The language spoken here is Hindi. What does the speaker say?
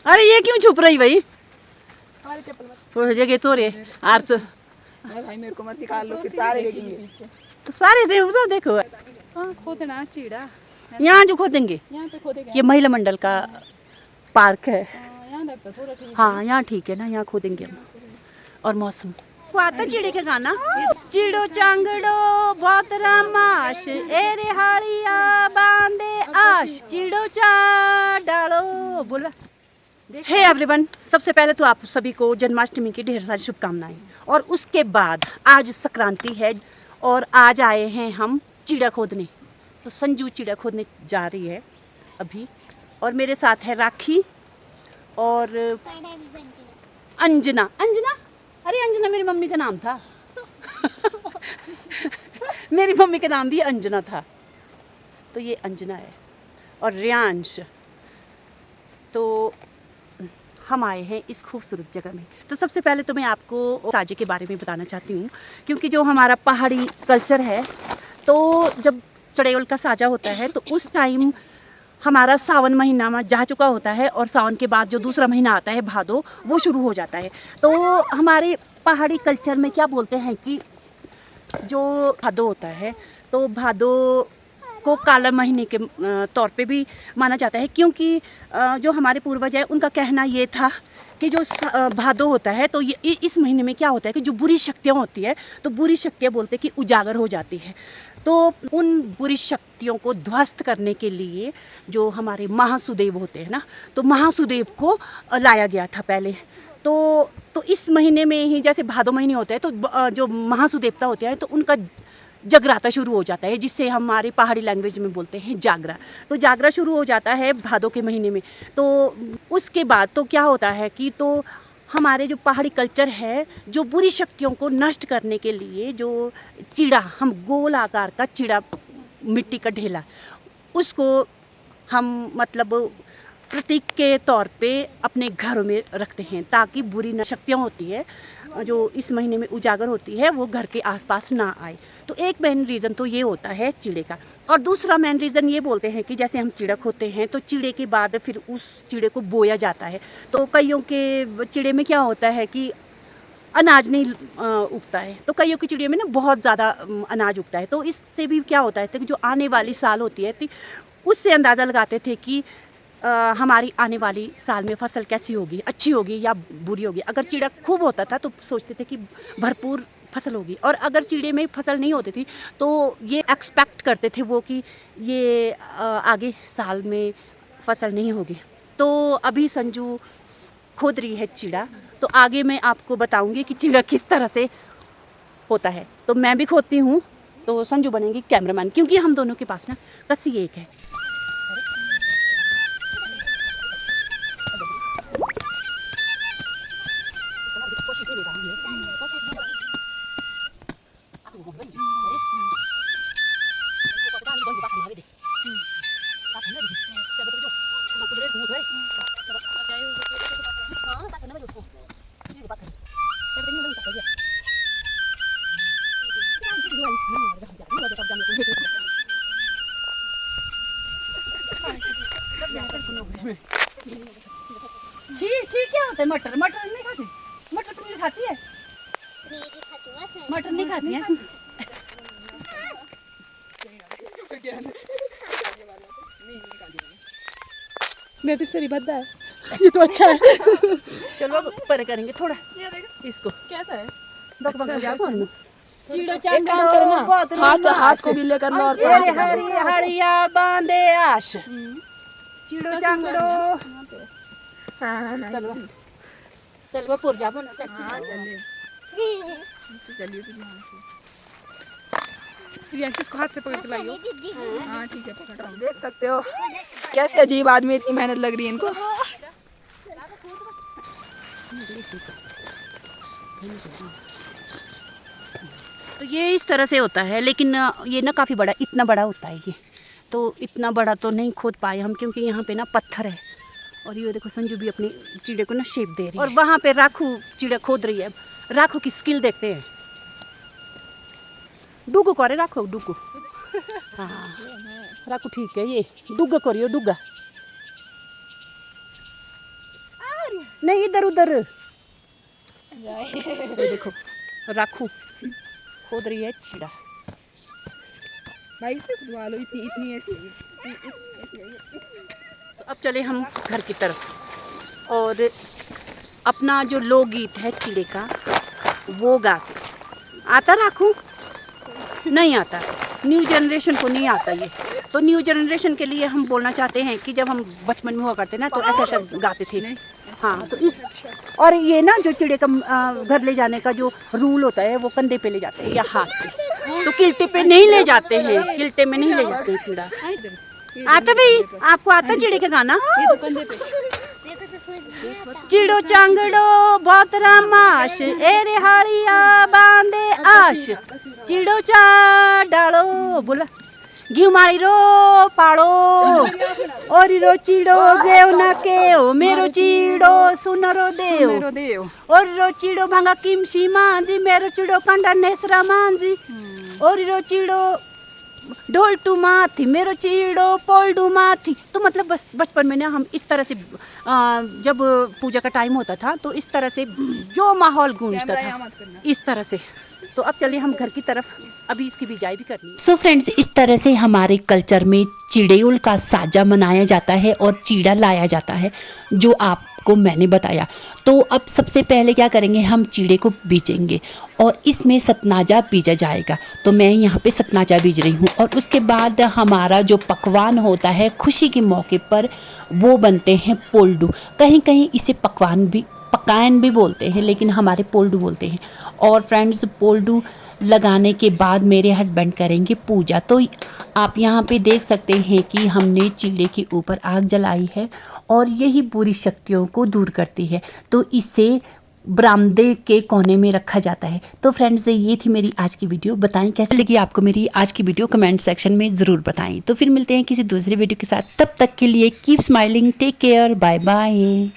अरे ये क्यों छुप रही भाई? हमारे चप्पल मत थोड़ी जगह तो रे आर तो भाई मेरे को मत निकाल लो, फिर सारे देखेंगे। तो सारे से उसे देखो हाँ खोदना चीड़ा यहाँ जो खोदेंगे यहाँ पे खोदेगा। ये महिला मंडल का पार्क है। यहाँ लगता थोड़ा ठीक है। हाँ यहाँ ठीक है ना, यहाँ खोदेंगे हम। और मौसम वो आता चिड़े का गाना, चिड़ो चांगड़ो बहुत रामाश एरे हाड़िया बांधे आश चिड़ो चा डालो बोला। हे एवरीवन, सबसे पहले तो आप सभी को जन्माष्टमी की ढेर सारी शुभकामनाएं। और उसके बाद आज संक्रांति है और आज आए हैं हम चिड़ा खोदने। तो संजू चिड़ा खोदने जा रही है अभी, और मेरे साथ है राखी और अंजना। अंजना, अरे अंजना मेरी मम्मी का नाम था मेरी मम्मी का नाम भी अंजना था। तो ये अंजना है और रियांश। तो हम आए हैं इस खूबसूरत जगह में। तो सबसे पहले तो मैं आपको साजे के बारे में बताना चाहती हूँ, क्योंकि जो हमारा पहाड़ी कल्चर है, तो जब चड़ेल का साजा होता है तो उस टाइम हमारा सावन महीना में जा चुका होता है और सावन के बाद जो दूसरा महीना आता है भादो, वो शुरू हो जाता है। तो हमारे पहाड़ी कल्चर में क्या बोलते हैं कि जो भादो होता है तो भादो को काला महीने के तौर पे भी माना जाता है, क्योंकि जो हमारे पूर्वज है उनका कहना ये था कि जो भादो होता है तो ये इस महीने में क्या होता है कि जो बुरी शक्तियाँ होती है तो बुरी शक्तियाँ बोलते हैं कि उजागर हो जाती है। तो उन बुरी शक्तियों को ध्वस्त करने के लिए जो हमारे महासुदेव होते हैं ना, तो महासुदेव को लाया गया था पहले। तो इस महीने में ही जैसे भादो महीने होते हैं तो जो महासुदेवता होते हैं तो उनका जगराता शुरू हो जाता है, जिससे हमारी पहाड़ी लैंग्वेज में बोलते हैं जागरा। तो जागरा शुरू हो जाता है भादो के महीने में। तो उसके बाद तो क्या होता है कि तो हमारे जो पहाड़ी कल्चर है, जो बुरी शक्तियों को नष्ट करने के लिए जो चिड़ा, हम गोल आकार का चिड़ा, मिट्टी का ढेला, उसको हम मतलब प्रतीक के तौर पे अपने घरों में रखते हैं, ताकि बुरी शक्तियाँ होती है जो इस महीने में उजागर होती है वो घर के आसपास ना आए। तो एक मेन रीज़न तो ये होता है चिड़े का। और दूसरा मेन रीज़न ये बोलते हैं कि जैसे हम चिड़ा खोते हैं तो चिड़े के बाद फिर उस चिड़े को बोया जाता है। तो कईयों के चिड़े में क्या होता है कि अनाज नहीं उगता है, तो कईयों की चिड़ियों में ना बहुत ज़्यादा अनाज उगता है। तो इससे भी क्या होता है कि जो आने वाली साल होती है उससे अंदाज़ा लगाते थे कि हमारी आने वाली साल में फसल कैसी होगी, अच्छी होगी या बुरी होगी। अगर चिड़ा खूब होता था तो सोचते थे कि भरपूर फसल होगी, और अगर चिड़े में फसल नहीं होती थी तो ये एक्सपेक्ट करते थे वो कि ये आगे साल में फसल नहीं होगी। तो अभी संजू खोद रही है चिड़ा, तो आगे मैं आपको बताऊंगी कि चिड़ा किस तरह से होता है। तो मैं भी खोदती हूँ, तो संजू बनेंगी कैमरामैन, क्योंकि हम दोनों के पास ना कसी एक है। छी छी क्या होता है? मटर मटर नहीं खाती? मटर पनीर खाती है? मटर नहीं खाती है? मैं तो सरी बद्दा है। ये तो अच्छा है। चलो अब पर करेंगे थोड़ा इसको। कैसा है? चिड़ो एक काम करो ना, हाथ को गिले कर लो और हरी हरिया बांधे आश चिड़ो चांगड़ो। हाँ चलो चलो पुर जा बन। चलिए इसको हाथ से पकड़ के लाइयो। हाँ ठीक है, पकड़ रहा हूँ। देख सकते हो कैसे अजीब आदमी, इतनी मेहनत लग रही है इनको। तो ये इस तरह से होता है, लेकिन ये ना काफ़ी बड़ा, इतना बड़ा होता है ये। तो इतना बड़ा तो नहीं खोद पाए हम, क्योंकि यहाँ पे ना पत्थर है। और ये देखो संजू भी अपनी चिड़े को ना शेप दे रही है, और वहाँ पे राखू चिड़ा खोद रही है। राखू की स्किल देखते हैं। डुगो करे राखो डुगो। हाँ राखू ठीक है, ये डुगा करियो डुगा। नहीं इधर उधर। जाए। ये देखो राखू खोद रही है चीड़ा। भाई से खुदवा लो, इतनी इतनी ऐसी है। तो अब चले हम घर की तरफ और अपना जो लोकगीत है चिड़े का वो गा के। आता राखू? नहीं आता, न्यू जनरेशन को नहीं आता ये। तो न्यू जनरेशन के लिए हम बोलना चाहते हैं कि जब हम बचपन में हुआ करते ना तो ऐसे ऐसे गाते थे। हाँ तो इस और ये ना जो चिड़े का घर ले जाने का जो रूल होता है वो कंधे पे ले जाते हैं या हाथ पे, तो किल्टे पे नहीं ले जाते हैं, किल्टे में नहीं ले जाते हैं चिड़ा। आता भाई, आपको आता चिड़े का गाना? चिड़ो चांगड़ो बहुत रामाश एरे हाड़िया बांधे आश, चिड़ो चा डालो बोला घी मारी रो पाड़ो और रो चिड़ो देव ना के ओ मेरो चिड़ो सुनरो देव और रो चिड़ो भांगा किमसी मांजी मेरो चिड़ो कंडा नेसरा मांजी और रो चिड़ो ढोलटू माथी मेरो चिड़ो पोल्डू माथी। तो मतलब बस बचपन में ना हम इस तरह से जब पूजा का टाइम होता था तो इस तरह से जो माहौल गूंजता था इस तरह से। तो अब चलिए हम घर की तरफ, अभी इसकी बिजाई भी करनी है। सो फ्रेंड्स, इस तरह से हमारे कल्चर में चिड़ेउल का साजा मनाया जाता है और चीड़ा लाया जाता है जो आपको मैंने बताया। तो अब सबसे पहले क्या करेंगे, हम चीड़े को बीजेंगे और इसमें सतनाजा बीजा जाएगा। तो मैं यहाँ पे सतनाजा बीज रही हूँ और उसके बाद हमारा जो पकवान होता है खुशी के मौके पर वो बनते हैं पोल्डू। कहीं कहीं इसे पकायन भी बोलते हैं लेकिन हमारे पोल्डू बोलते हैं। और फ्रेंड्स, पोल्डू लगाने के बाद मेरे हस्बैंड करेंगे पूजा। तो आप यहाँ पे देख सकते हैं कि हमने चीड़े के ऊपर आग जलाई है और यही बुरी शक्तियों को दूर करती है। तो इसे बरामदे के कोने में रखा जाता है। तो फ्रेंड्स, ये थी मेरी आज की वीडियो। बताएं कैसे लगी आपको मेरी आज की वीडियो, कमेंट सेक्शन में ज़रूर बताएं। तो फिर मिलते हैं किसी दूसरे वीडियो के साथ, तब तक के लिए keep smiling, take care, bye bye.